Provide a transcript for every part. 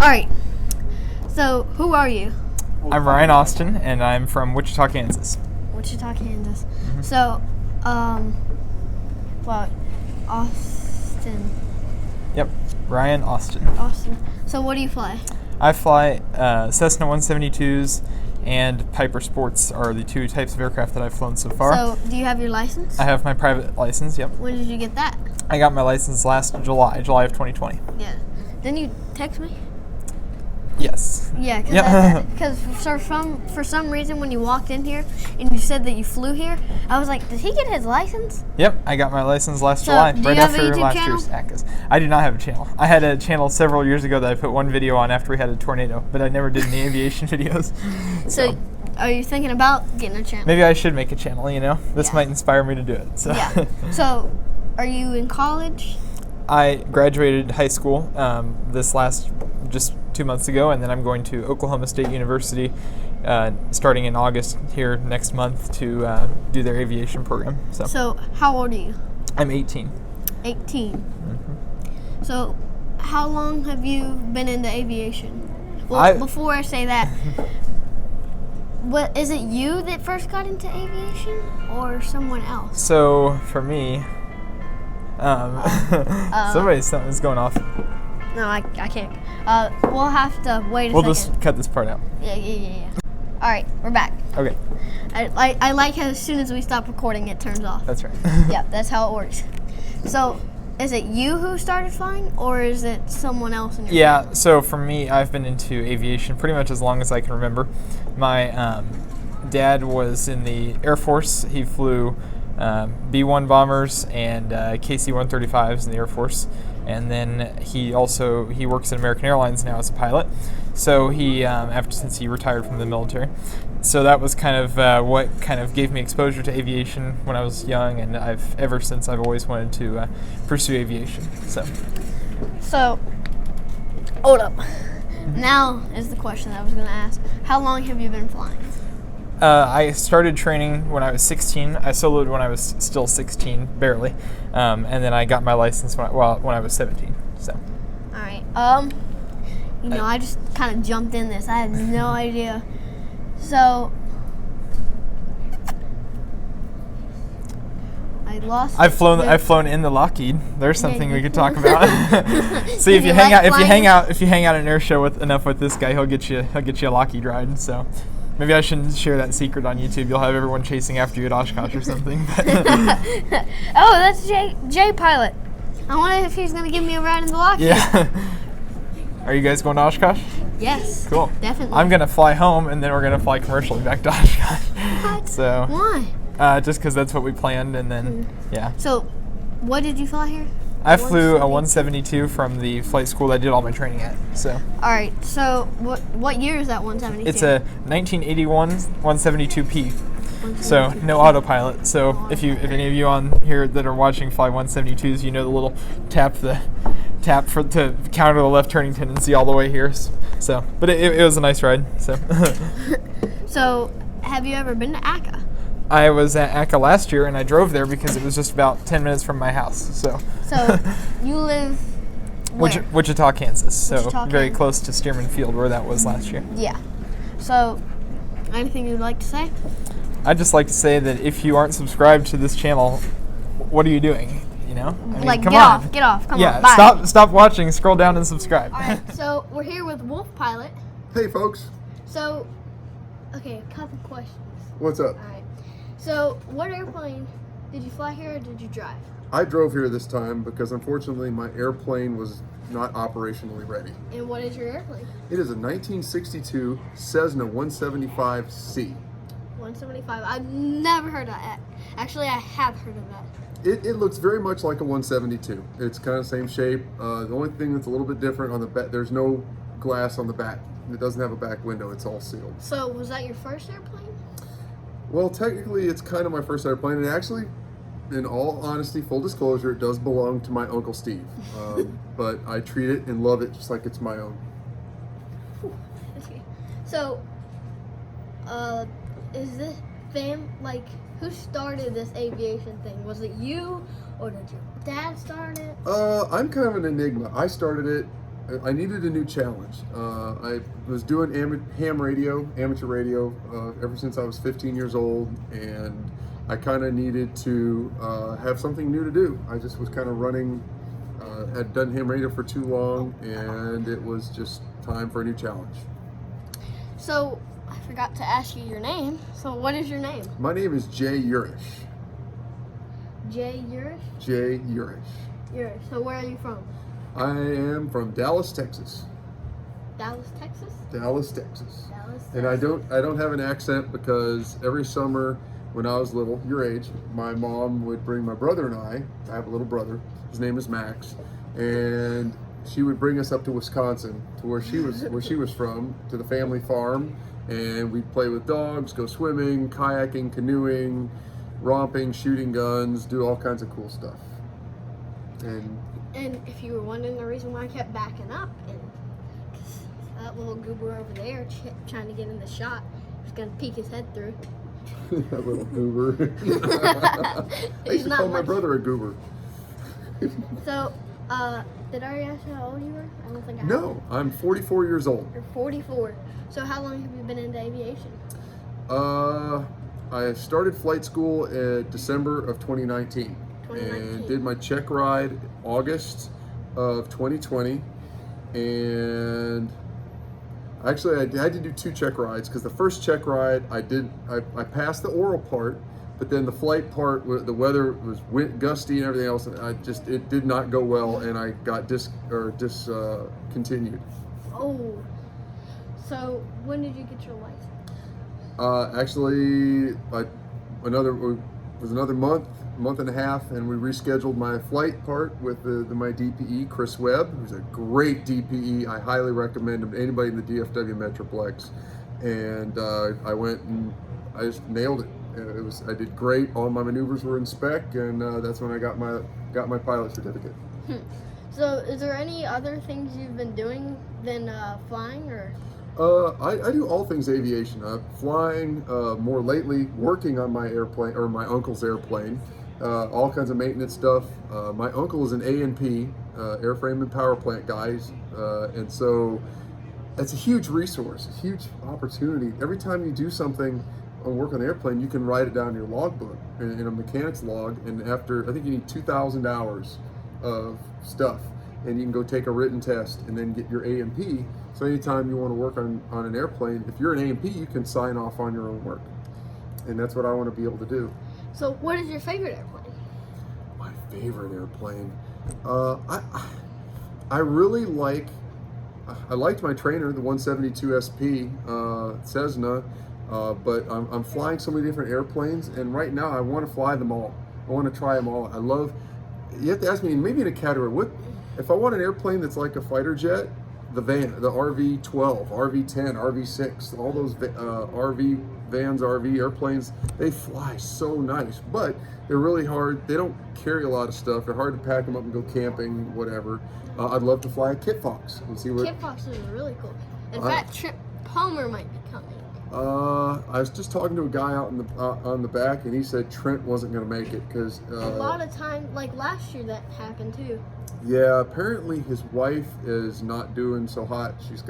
Alright, so who are you? I'm Ryan Austin, and I'm from Wichita, Kansas. Wichita, Kansas. So, Austin. Yep, Ryan Austin. Austin. So what do you fly? I fly Cessna 172s and Piper Sports are the two types of aircraft that I've flown so far. So, do you have your license? I have my private license, yep. When did you get that? I got my license last July of 2020. Yeah. Didn't you text me? Yes. Yeah, because for some reason when you walked in here and you said that you flew here, I was like, did he get his license? Yep, I got my license last So, July, do you right have a after YouTube last channel? year's ACAS. I do not have a channel. I had a channel several years ago that I put one video on after we had a tornado, but I never did any aviation videos. So, are you thinking about getting a channel? Maybe I should make a channel, you know? This Yeah. might inspire me to do it. So. Yeah. So, are you in college? I graduated high school just 2 months ago, and then I'm going to Oklahoma State University starting in August here next month to do their aviation program. So, how old are you? I'm 18. 18. So, how long have you been into aviation? Well, before I say that, is it you that first got into aviation or someone else? So for me, something's going off. No, I can't. We'll have to wait a We'll second. just cut this part out. Yeah. All right, we're back. Okay, I like how as soon as we stop recording, it turns off. that's right. Yeah, that's how it works. So, is it you who started flying, or is it someone else in your Yeah, so for me, I've been into aviation pretty much as long as I can remember. My dad was in the Air Force. He flew B-1 bombers and KC-135s in the Air Force. And then he works at American Airlines now as a pilot. So since he retired from the military. So that was kind of what kind of gave me exposure to aviation when I was young, and ever since I've always wanted to pursue aviation. So, hold up. Now is the question that I was going to ask. How long have you been flying? I started training when I was 16. I soloed when I was still 16, barely, and then I got my license when I was 17. So. All right. I just kind of jumped in this. I had no idea. So, I've flown in the Lockheed. There's something we could talk about. See, Do if you you hang like out flying? at an air show with this guy, he'll get you a Lockheed ride. So. Maybe I shouldn't share that secret on YouTube. You'll have everyone chasing after you at Oshkosh or something. Oh, that's Jay Pilot. I wonder if he's going to give me a ride in the Lockheed. Yeah. Are you guys going to Oshkosh? Yes. Cool. Definitely. I'm going to fly home, and then we're going to fly commercially back to Oshkosh. What? So. Why? Just because that's what we planned, and then, yeah. So, what did you fly here? I flew a 172 from the flight school that I did all my training at. So. All right. So, what year is that 172? It's a 1981 172P. So no autopilot. So if any of you on here that are watching fly 172s, you know the little tap to counter the left turning tendency all the way here. So, but it was a nice ride. So. So, have you ever been to ACA? I was at ACA last year, and I drove there because it was just about 10 minutes from my house. So you live where? Wichita, Kansas. So Wichita, very Kansas. close to Stearman Field, where that was last year. Yeah. So, anything you'd like to say? I'd just like to say that if you aren't subscribed to this channel, what are you doing? You know? I mean, come on. Get off. Come Yeah, on. Bye. stop watching. Scroll down and subscribe. All right. So, we're here with Wolf Pilot. Hey, folks. So, okay, a couple questions. What's up? All right. So, what airplane did you fly here or did you drive? I drove here this time because unfortunately my airplane was not operationally ready. And what is your airplane? It is a 1962 Cessna 175C. 175. I've never heard of that. Actually, I have heard of that. It looks very much like a 172. It's kind of the same shape. The only thing that's a little bit different on the back, there's no glass on the back. It doesn't have a back window. It's all sealed. So, was that your first airplane? Well, technically, it's kind of my first airplane, and actually, in all honesty, full disclosure, it does belong to my Uncle Steve. But I treat it and love it just like it's my own. Okay. So, is this who started this aviation thing? Was it you, or did your dad start it? I'm kind of an enigma. I started it I needed a new challenge. I was doing amateur radio, ever since I was 15 years old, and I kind of needed to have something new to do. I just was kind of running, had done ham radio for too long, and it was just time for a new challenge. So I forgot to ask you your name. So what is your name? My name is Jay Urish. Jay Urish? Jay Urish. Urish. So where are you from? I am from Dallas, Texas. Dallas, Texas? Dallas, Texas. Dallas, Texas. And I don't have an accent because every summer when I was little, your age, my mom would bring my brother and I have a little brother, his name is Max, and she would bring us up to Wisconsin, to where she was from, to the family farm, and we'd play with dogs, go swimming, kayaking, canoeing, romping, shooting guns, do all kinds of cool stuff. And if you were wondering the reason why I kept backing up, and 'cause that little goober over there trying to get in the shot was going to peek his head through. That little goober. I used to not call my much. brother a goober. So, did I already ask you how old you were? I don't think I No, I'm 44 years old. You're 44. So how long have you been into aviation? I started flight school in December of 2019. 2019. And did my check ride August of 2020. And actually, I had to do 2 check rides because the first check ride I passed the oral part, but then the flight part, the weather was gusty and everything else, and it did not go well, and I got discontinued. Oh. So when did you get your license? Actually, it was another month and a half, and we rescheduled my flight part with my DPE, Chris Webb, who's a great DPE. I highly recommend him to anybody in the DFW Metroplex. And I went and I just nailed it. I did great. All my maneuvers were in spec, and that's when I got my pilot certificate. So is there any other things you've been doing than flying, or? I do all things aviation. Flying, more lately, working on my airplane, or my uncle's airplane, all kinds of maintenance stuff. My uncle is an A&P, airframe and power plant guys, and so it's a huge resource, a huge opportunity. Every time you do something on work on the airplane, you can write it down in your logbook, in a mechanics log, and after, I think you need 2,000 hours of stuff, and you can go take a written test and then get your A&P. So anytime you want to work on an airplane, if you're an A&P, you can sign off on your own work. And that's what I want to be able to do. So what is your favorite airplane? My favorite airplane? I really I liked my trainer, the 172 SP, Cessna, but I'm flying so many different airplanes, and right now I want to fly them all. I want to try them all. You have to ask me, maybe in a category, if I want an airplane that's like a fighter jet, the RV-12, RV-10, RV-6, all those RV vans, RV airplanes, they fly so nice, but they're really hard. They don't carry a lot of stuff. They're hard to pack them up and go camping, whatever. I'd love to fly a Kit Fox and see what. Kit Fox is really cool. In fact, Trip Palmer might be coming. I was just talking to a guy out on the back, and he said Trent wasn't going to make it because a lot of time, like last year, that happened too. Yeah, apparently his wife is not doing so hot. He's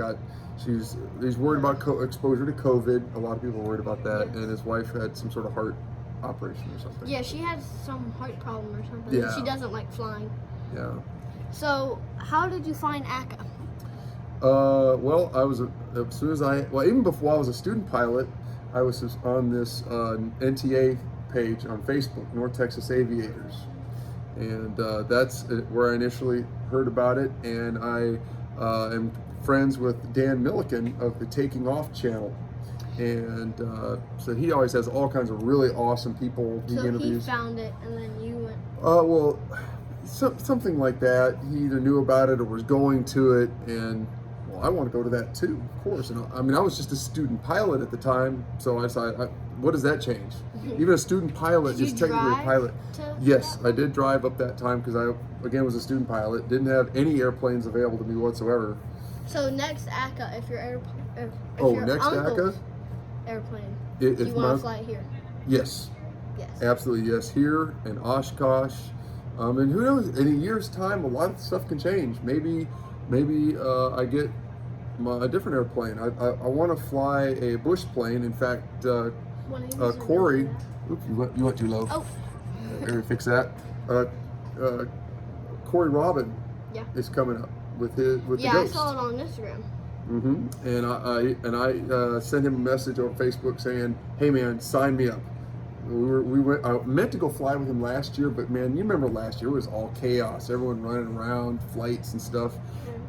worried about exposure to COVID. A lot of people are worried about that, and his wife had some sort of heart operation or something. Yeah, she had some heart problem or something. Yeah. She doesn't like flying. Yeah. So, how did you find ACA? Well, even before I was a student pilot, I was on this NTA page on Facebook, North Texas Aviators. And that's where I initially heard about it. And I am friends with Dan Milliken of the Taking Off channel. And so he always has all kinds of really awesome people he So interviews. he found it, and then you went. Well, something like that. He either knew about it or was going to it, and well, I want to go to that too, of course. And I mean, I was just a student pilot at the time, so I decided, what does that change? Even a student pilot Did is you technically a drive pilot. to Yes, that? I did drive up that time because I, again, was a student pilot. Didn't have any airplanes available to me whatsoever. So next ACA, if your Next uncle's ACA? airplane, If you my- want to fly it here? Yes, Yes. absolutely yes. Here in Oshkosh, and who knows? In a year's time, a lot of stuff can change. Maybe maybe I get a different airplane. I want to fly a bush plane. In fact, One of these are Corey, really oops, you went too low. Oh. Let me fix that. Corey Robin Yeah. is coming up with the Yeah, I Ghost. saw it on Instagram. And I sent him a message on Facebook saying, "Hey man, sign me up." We went. I meant to go fly with him last year, but man, you remember last year it was all chaos. Everyone running around, flights and stuff,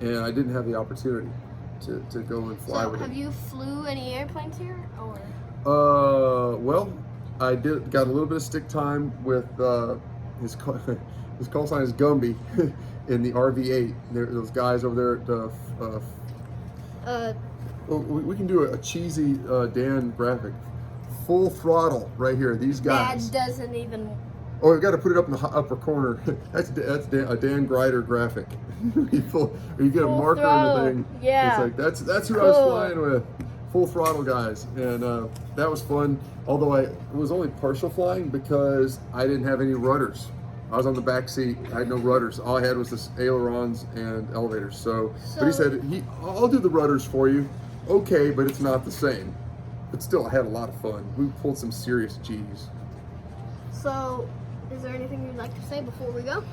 and I didn't have the opportunity to go and fly So, with have him. you flew any airplanes here, or? Well, I got a little bit of stick time with his his call sign is Gumby in the RV8. Those guys over there at well, we can do a cheesy Dan graphic. Full throttle right here. These guys. Dad doesn't even. Oh, we've got to put it up in the upper corner. that's a Dan Greider graphic. you get a Full marker throttle. in the thing. Yeah. It's like that's who I was Cool. flying with. Full throttle guys, and that was fun. Although it was only partial flying because I didn't have any rudders. I was on the back seat. I had no rudders. All I had was this ailerons and elevators. But he said, I'll do the rudders for you. Okay, but it's not the same. But still, I had a lot of fun. We pulled some serious G's. So, is there anything you'd like to say before we go?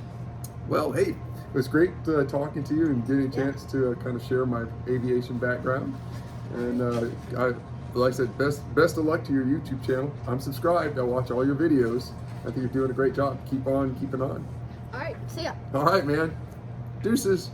Well, hey, it was great talking to you and getting a chance to kind of share my aviation background. And like I said, best of luck to your YouTube channel. I'm subscribed. I watch all your videos. I think you're doing a great job. Keep on keeping on. All right, see ya. All right, man. Deuces.